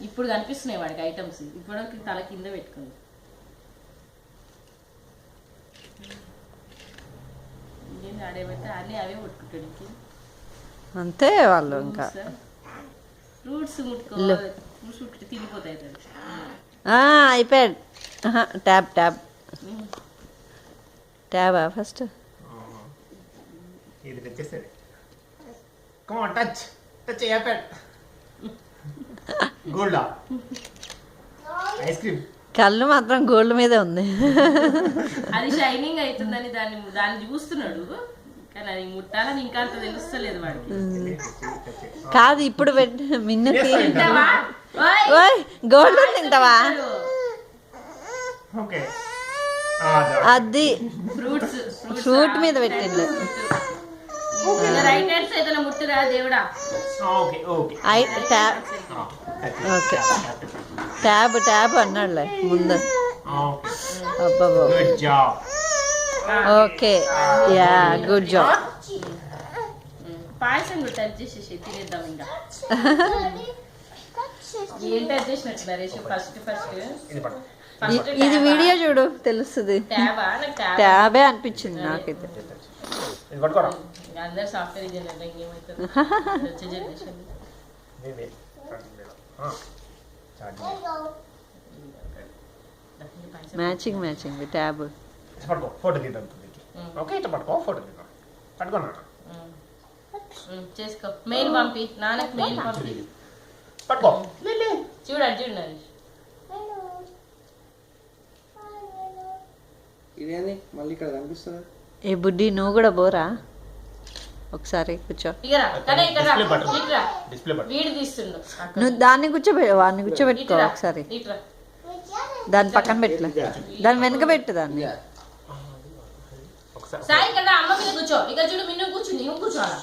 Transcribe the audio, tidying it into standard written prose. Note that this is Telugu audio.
ఇప్పుడు కనిపిస్తున్నాయి వాడికి ఐటమ్స్. ఇప్పుడు తల కింద పెట్టుకుంది. ఇంకేంది ఆడేమైతే అన్నీ అవే కొట్టుకుంటాడు. అంతే వాళ్ళు ఇంకా ఫ్రూట్స్ ముట్టుకోవాలి, ఫ్రూట్స్ ముట్టుకుంటే తినిపోతాయి. అయిపోయాడు. ట్యాబ్ ట్యాబ్ ట్యాబా ఫస్ట్ ఇది తెచ్చేసేది. Come on touch touch iPad. గోల్డా ఐస్ క్రీమ్. కళ్ళు మాత్రం గోల్డ్ మీదే ఉంది. అది షైనింగ్ అవుతుందని దాన్ని చూస్తున్నాడు, కానీ అది ముట్టాలని ఇంకా అంత తెలుస్తలేదు వాడికి. కాదు ఇప్పుడు మిన్నుకి తింటావా? ఓయ్ గోల్డ్ తింటావా? ఓకే అది ఫ్రూట్స్ ఫ్రూట్ మీద పెట్టిండు. రైట్ హ్యాండ్ సైడ్ ముట్టురా దేవుడా. Okay okay tab okay tab tab అన్నాడులే ముందు. అబ్బా good job. Okay yeah good job. పాయసం కూడా టచ్ చేసేసి తినేద్దాం. ఇంకా ఏం టచ్ చేసినట్టు నరేష్? ఫస్ట్ ఇది వీడియో చూడు తెలుస్తుంది. ట్యాబా? నాకు ట్యాబే అనిపించింది నాకైతే. ఇది పట్టుకోరా. అందరు సాఫ్ట్వేర్ ఇంజనీర్ ఇంకేమవుతుంది వచ్చే జనరేషన్. Matching matching tab. పట్టుకో ఫోటో తీద్దాం. ఓకే ఇట్లా పట్టుకో ఫోటో తీద్దాం. పట్టుకున్నా చేసుకో. మెయిల్ పంపి నాన్నకి, మెయిల్ పంపి. పట్టుకో. చూడండి చూడు నరేష్. ఇదేంది మళ్ళీ ఇక్కడ కనిపిస్తుంది? ఏ బుడ్డి నువ్వు కూడా బోరా ఒకసారి కూర్చో. వీడు తీస్తుండు. నువ్వు దాన్ని వాడిని కూర్చోబెట్టుకో ఒకసారి. దాని పక్కన పెట్టలే, దాని వెనక పెట్టు దాన్ని. సాయి ఇక్కడ అమ్మ మీద కూర్చో. ఇక్కడ చూడు మిన్ను కూర్చుని నువ్వు కూర్చోాలా.